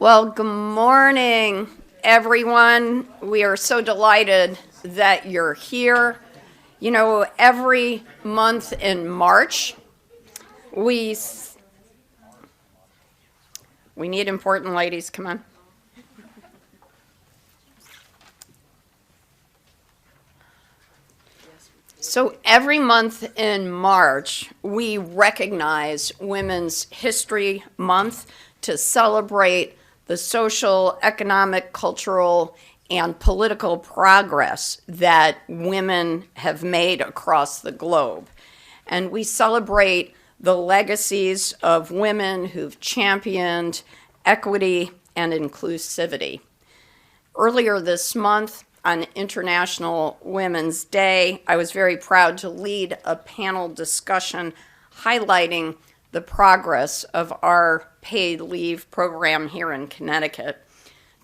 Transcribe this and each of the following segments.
Well, good morning, everyone. We are so delighted that you're here. You know, every month in March, we need important ladies. Come on. So every month in March, we recognize Women's History Month to celebrate the social, economic, cultural, and political progress that women have made across the globe. And we celebrate the legacies of women who've championed equity and inclusivity. Earlier this month, on International Women's Day, I was very proud to lead a panel discussion highlighting the progress of our paid leave program here in Connecticut.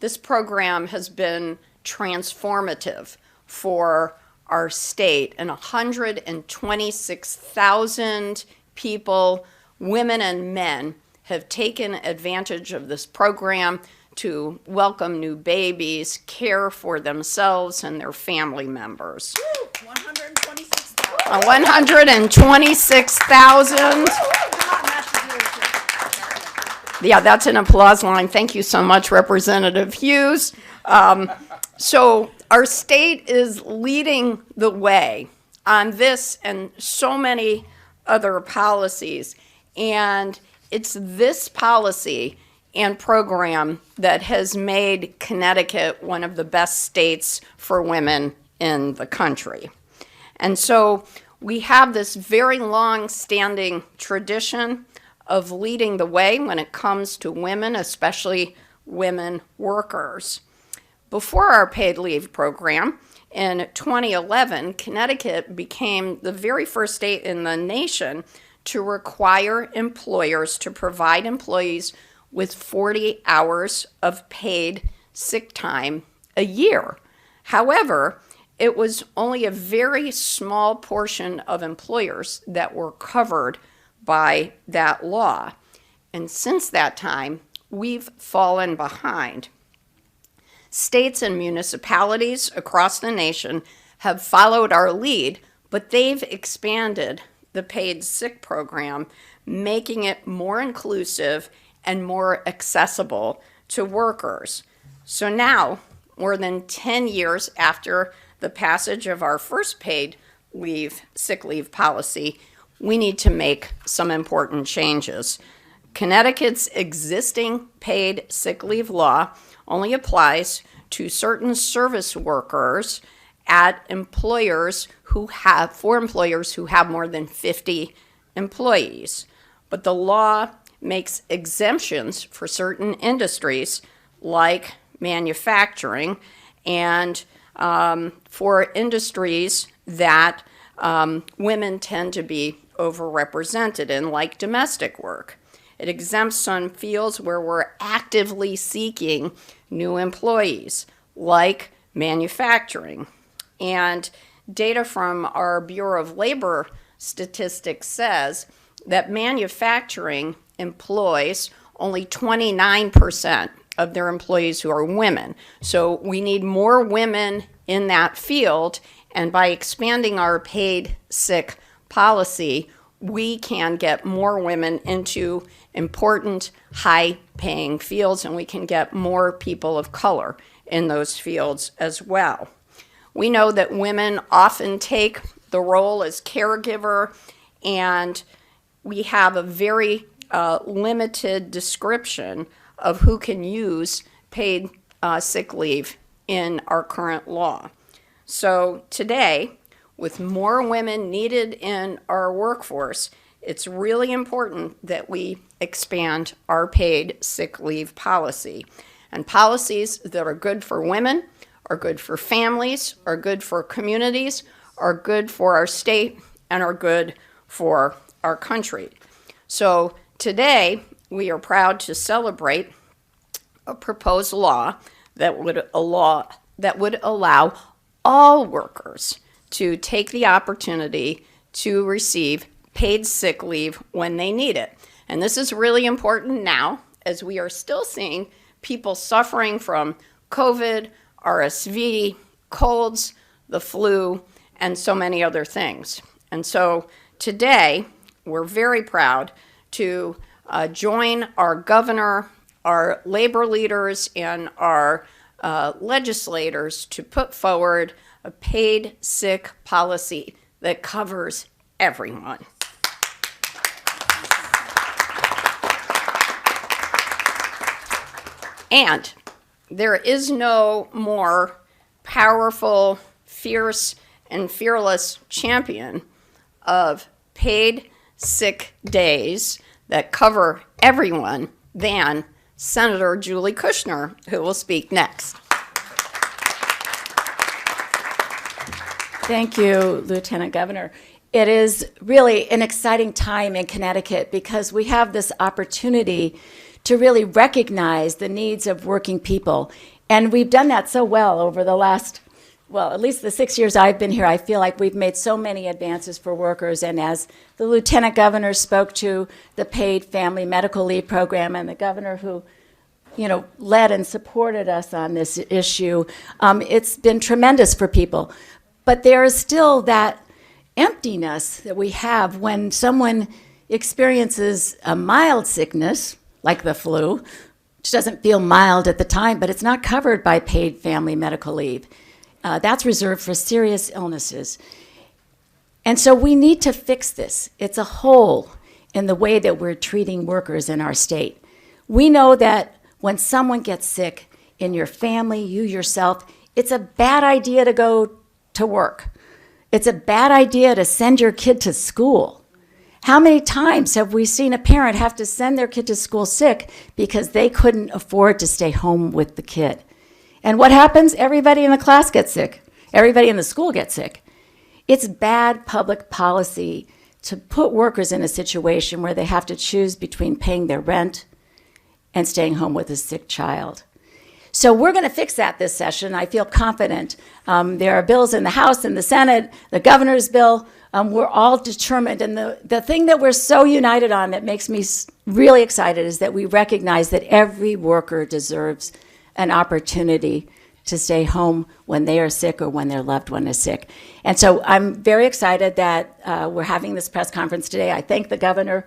This program has been transformative for our state, and 126,000 people, women and men, have taken advantage of this program to welcome new babies, care for themselves and their family members. 126,000. 126,000. Yeah, that's an applause line. Thank you so much, Representative Hughes. So our state is leading the way on this and so many other policies. And it's this policy and program that has made Connecticut one of the best states for women in the country. And so we have this very long-standing tradition of leading the way when it comes to women, especially women workers. Before our paid leave program, in 2011, Connecticut became the very first state in the nation to require employers to provide employees with 40 hours of paid sick time a year. However, it was only a very small portion of employers that were covered by that law. And since that time, we've fallen behind. States and municipalities across the nation have followed our lead, but they've expanded the paid sick program, making it more inclusive and more accessible to workers. So now, more than 10 years after the passage of our first paid sick leave policy, we need to make some important changes. Connecticut's existing paid sick leave law only applies to certain service workers at employers who have more than 50 employees. But the law makes exemptions for certain industries like manufacturing and for industries that women tend to be overrepresented in, like domestic work. It exempts some fields where we're actively seeking new employees, like manufacturing. And data from our Bureau of Labor Statistics says that manufacturing employs only 29% of their employees who are women. So we need more women in that field, and by expanding our paid sick policy, we can get more women into important high-paying fields, and we can get more people of color in those fields as well. We know that women often take the role as caregiver, and we have a very limited description of who can use paid sick leave in our current law. So today, with more women needed in our workforce, it's really important that we expand our paid sick leave policy. And policies that are good for women, are good for families, are good for communities, are good for our state, and are good for our country. So today, we are proud to celebrate a proposed law that would allow all workers to take the opportunity to receive paid sick leave when they need it. And this is really important now, as we are still seeing people suffering from COVID, RSV, colds, the flu, and so many other things. And so today, we're very proud to join our governor, our labor leaders, and our legislators to put forward a paid sick policy that covers everyone. And there is no more powerful, fierce, and fearless champion of paid sick days that cover everyone than Senator Julie Kushner, who will speak next. Thank you, Lieutenant Governor. It is really an exciting time in Connecticut because we have this opportunity to really recognize the needs of working people. And we've done that so well over the last, well, at least the 6 years I've been here. I feel like we've made so many advances for workers. And as the Lieutenant Governor spoke to the paid family medical leave program and the governor who led and supported us on this issue, it's been tremendous for people. But there is still that emptiness that we have when someone experiences a mild sickness, like the flu, which doesn't feel mild at the time, but it's not covered by paid family medical leave. That's reserved for serious illnesses. And so we need to fix this. It's a hole in the way that we're treating workers in our state. We know that when someone gets sick in your family, you yourself, it's a bad idea to go to work. It's a bad idea to send your kid to school. How many times have we seen a parent have to send their kid to school sick because they couldn't afford to stay home with the kid? And what happens? Everybody in the class gets sick. Everybody in the school gets sick. It's bad public policy to put workers in a situation where they have to choose between paying their rent and staying home with a sick child. So we're going to fix that this session. I feel confident. There are bills in the House and the Senate, the governor's bill. We're all determined. And the thing that we're so united on that makes me really excited is that we recognize that every worker deserves an opportunity to stay home when they are sick or when their loved one is sick. And so I'm very excited that we're having this press conference today. I thank the governor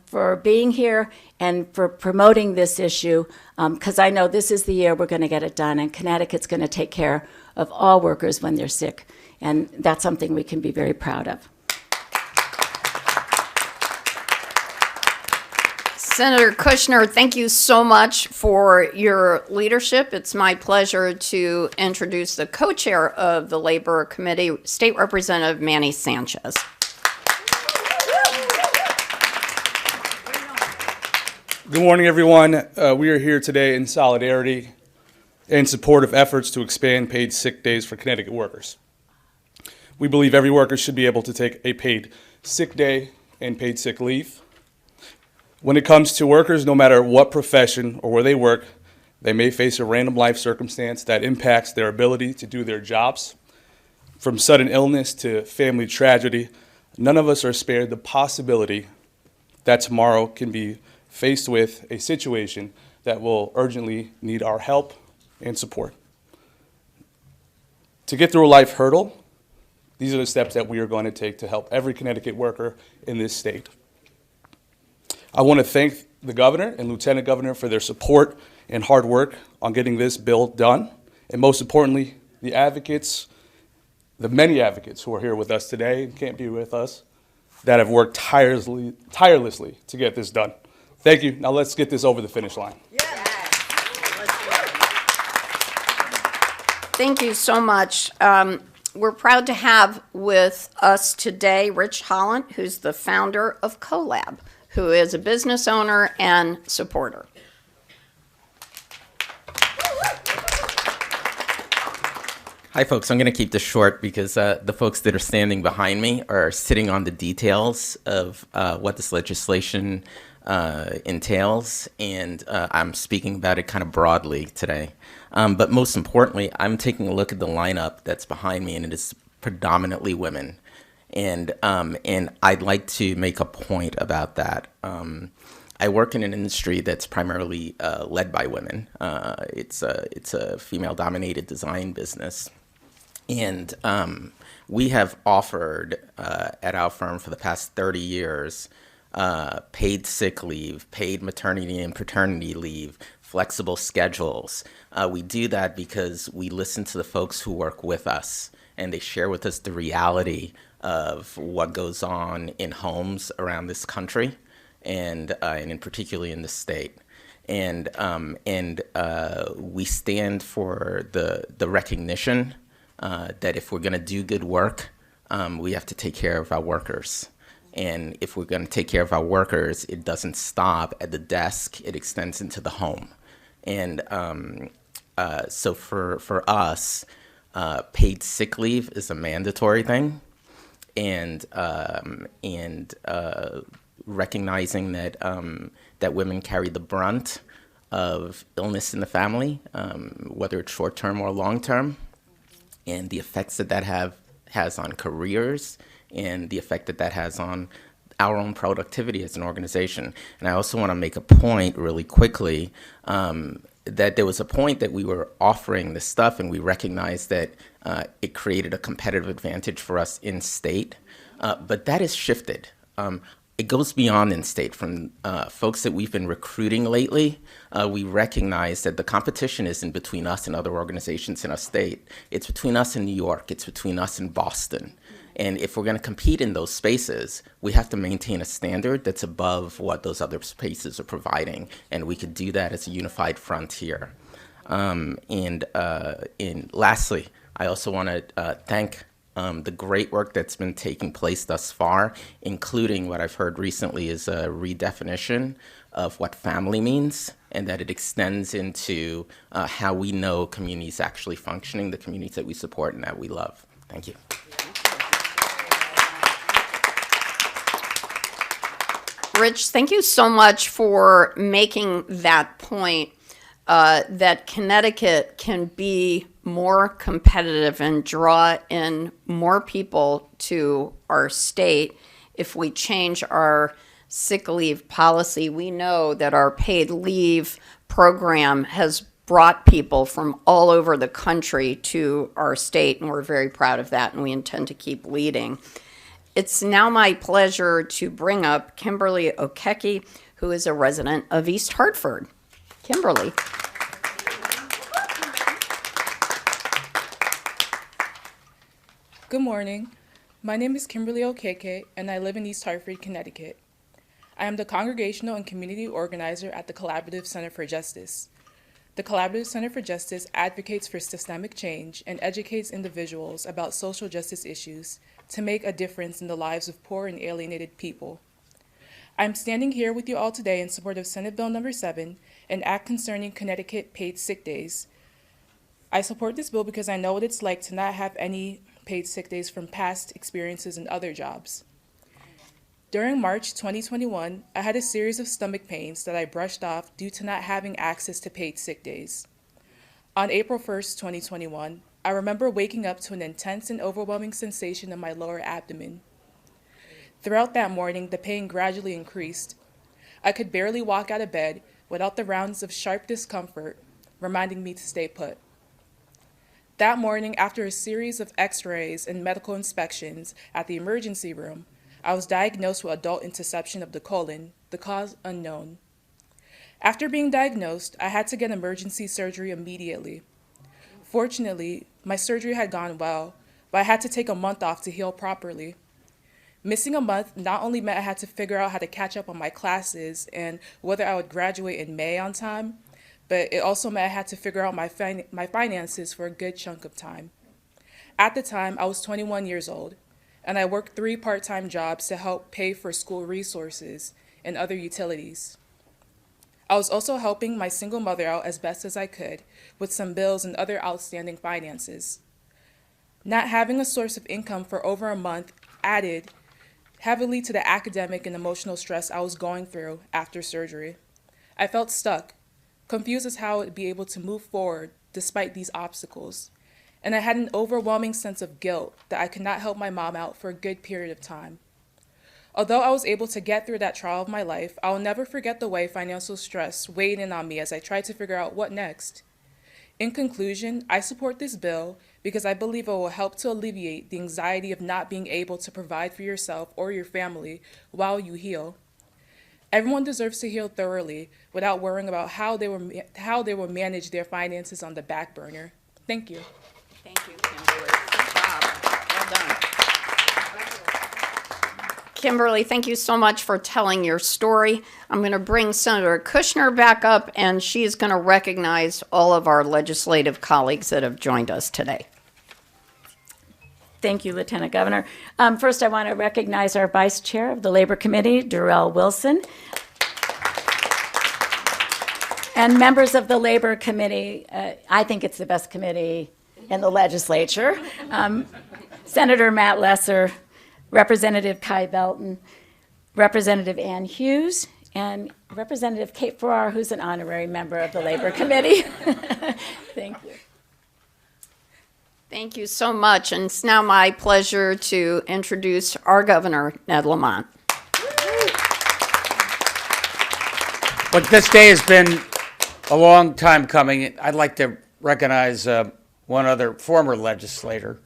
for being here and for promoting this issue, because I know this is the year we're going to get it done, and Connecticut's going to take care of all workers when they're sick, and that's something we can be very proud of. Senator Kushner, thank you so much for your leadership. It's my pleasure to introduce the co-chair of the Labor Committee, State Representative Manny Sanchez. Good morning, everyone. We are here today in solidarity and support of efforts to expand paid sick days for Connecticut workers. We believe every worker should be able to take a paid sick day and paid sick leave. When it comes to workers, no matter what profession or where they work, they may face a random life circumstance that impacts their ability to do their jobs. From sudden illness to family tragedy, none of us are spared the possibility that tomorrow can be faced with a situation that will urgently need our help and support. To get through a life hurdle, these are the steps that we are going to take to help every Connecticut worker in this state. I want to thank the governor and lieutenant governor for their support and hard work on getting this bill done, and most importantly, the advocates, the many advocates who are here with us today and can't be with us, that have worked tirelessly to get this done. Thank you. Now let's get this over the finish line. Thank you so much. We're proud to have with us today Rich Holland, who's the founder of CoLab, who is a business owner and supporter. Hi, folks. I'm going to keep this short because the folks that are standing behind me are sitting on the details of what this legislation entails, and I'm speaking about it kind of broadly today. But most importantly, I'm taking a look at the lineup that's behind me, and it is predominantly women. And I'd like to make a point about that. I work in an industry that's primarily led by women. It's a female-dominated design business. And we have offered at our firm for the past 30 years paid sick leave, paid maternity and paternity leave, flexible schedules. We do that because we listen to the folks who work with us, and they share with us the reality of what goes on in homes around this country, and in particularly in the state. And we stand for the recognition that if we're going to do good work, we have to take care of our workers. And if we're going to take care of our workers, it doesn't stop at the desk, it extends into the home. And so for us, paid sick leave is a mandatory thing. And recognizing that that women carry the brunt of illness in the family, whether it's short-term or long-term, and the effects that has on careers, and the effect that has on our own productivity as an organization. And I also want to make a point really quickly that there was a point that we were offering this stuff, and we recognized that it created a competitive advantage for us in state, but that has shifted. It goes beyond in-state. From folks that we've been recruiting lately, we recognize that the competition isn't between us and other organizations in our state. It's between us and New York. It's between us and Boston. And if we're going to compete in those spaces, we have to maintain a standard that's above what those other spaces are providing. And we could do that as a unified front here. And lastly, I also want to thank the great work that's been taking place thus far, including what I've heard recently is a redefinition of what family means, and that it extends into how we know communities actually functioning, the communities that we support and that we love. Thank you. Rich, thank you so much for making that point, that Connecticut can be more competitive and draw in more people to our state if we change our sick leave policy. We know that our paid leave program has brought people from all over the country to our state, and we're very proud of that, and we intend to keep leading. It's now my pleasure to bring up Kimberly Okeke, who is a resident of East Hartford. Kimberly. Good morning. My name is Kimberly Okeke, and I live in East Hartford, Connecticut. I am the Congregational and Community Organizer at the Collaborative Center for Justice. The Collaborative Center for Justice advocates for systemic change and educates individuals about social justice issues to make a difference in the lives of poor and alienated people. I'm standing here with you all today in support of Senate Bill Number 7, an act concerning Connecticut paid sick days. I support this bill because I know what it's like to not have any paid sick days from past experiences in other jobs. During March 2021, I had a series of stomach pains that I brushed off due to not having access to paid sick days. On April 1st, 2021, I remember waking up to an intense and overwhelming sensation in my lower abdomen. Throughout that morning, the pain gradually increased. I could barely walk out of bed without the rounds of sharp discomfort reminding me to stay put. That morning, after a series of x-rays and medical inspections at the emergency room, I was diagnosed with adult intussusception of the colon, the cause unknown. After being diagnosed, I had to get emergency surgery immediately. Fortunately, my surgery had gone well, but I had to take a month off to heal properly. Missing a month not only meant I had to figure out how to catch up on my classes and whether I would graduate in May on time, but it also meant I had to figure out my finances for a good chunk of time. At the time, I was 21 years old, and I worked 3 part-time jobs to help pay for school resources and other utilities. I was also helping my single mother out as best as I could with some bills and other outstanding finances. Not having a source of income for over a month added heavily to the academic and emotional stress I was going through after surgery. I felt stuck, confused as how I would be able to move forward despite these obstacles, and I had an overwhelming sense of guilt that I could not help my mom out for a good period of time. Although I was able to get through that trial of my life, I will never forget the way financial stress weighed in on me as I tried to figure out what next. In conclusion, I support this bill because I believe it will help to alleviate the anxiety of not being able to provide for yourself or your family while you heal. Everyone deserves to heal thoroughly without worrying about how they will manage their finances on the back burner. Thank you. Thank you, Kimberly. Good job. Well done. Kimberly, thank you so much for telling your story. I'm going to bring Senator Kushner back up, and she's going to recognize all of our legislative colleagues that have joined us today. Thank you, Lieutenant Governor. First, I want to recognize our Vice Chair of the Labor Committee, Darrell Wilson, and members of the Labor Committee. I think it's the best committee in the legislature. Senator Matt Lesser, Representative Kai Belton, Representative Ann Hughes, and Representative Kate Farrar, who's an honorary member of the Labor Committee. Thank you. Thank you so much. And it's now my pleasure to introduce our governor, Ned Lamont. But this day has been a long time coming. I'd like to recognize one other former legislator,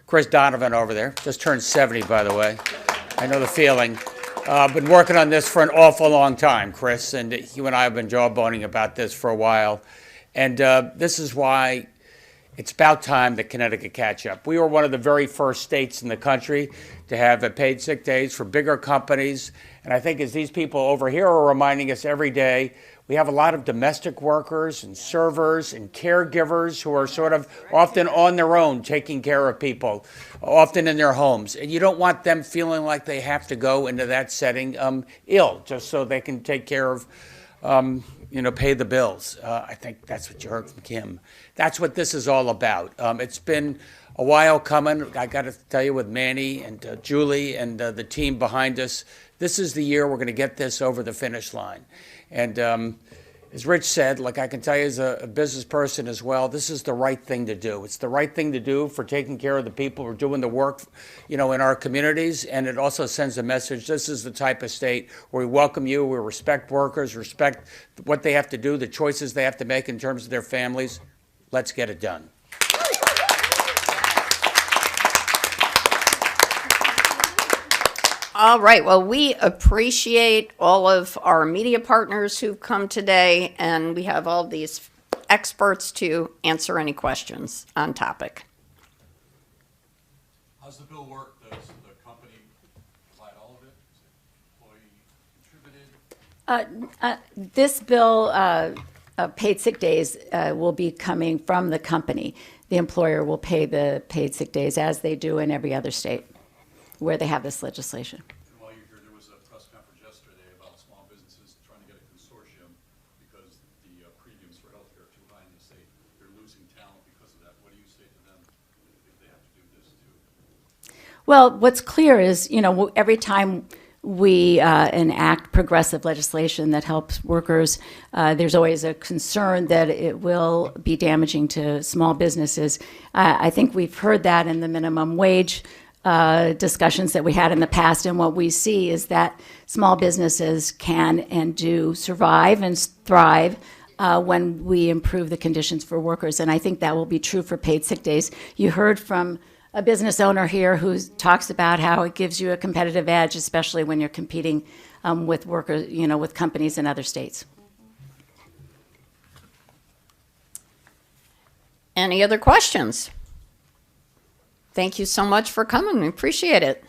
Chris Donovan over there. Just turned 70, by the way. I know the feeling. Been working on this for an awful long time, Chris, and you and I have been jawboning about this for a while. And this is why it's about time that Connecticut catch up. We were one of the very first states in the country to have paid sick days for bigger companies. And I think as these people over here are reminding us every day, we have a lot of domestic workers and servers and caregivers who are sort of often on their own taking care of people, often in their homes. And you don't want them feeling like they have to go into that setting ill just so they can take care of, pay the bills. I think that's what you heard from Kim. That's what this is all about. It's been a while coming. I got to tell you, with Manny and Julie and the team behind us, this is the year we're going to get this over the finish line. And as Rich said, like I can tell you as a business person as well, this is the right thing to do. It's the right thing to do for taking care of the people who are doing the work, in our communities. And it also sends a message. This is the type of state where we welcome you, we respect workers, respect what they have to do, the choices they have to make in terms of their families. Let's get it done. All right. Well, we appreciate all of our media partners who've come today, and we have all these experts to answer any questions on topic. How's the bill work? Does the company provide all of it? Is it employee contributed? This bill, paid sick days, will be coming from the company. The employer will pay the paid sick days as they do in every other state where they have this legislation. And while you're here, there was a press conference yesterday about small businesses trying to get a consortium because the premiums for healthcare are too high in the state. They're losing talent because of that. What do you say to them if they have to do this too? Well, what's clear is, every time we enact progressive legislation that helps workers, there's always a concern that it will be damaging to small businesses. I think we've heard that in the minimum wage discussions that we had in the past, and what we see is that small businesses can and do survive and thrive when we improve the conditions for workers, and I think that will be true for paid sick days. You heard from a business owner here who talks about how it gives you a competitive edge, especially when you're competing with workers, with companies in other states. Any other questions? Thank you so much for coming. We appreciate it.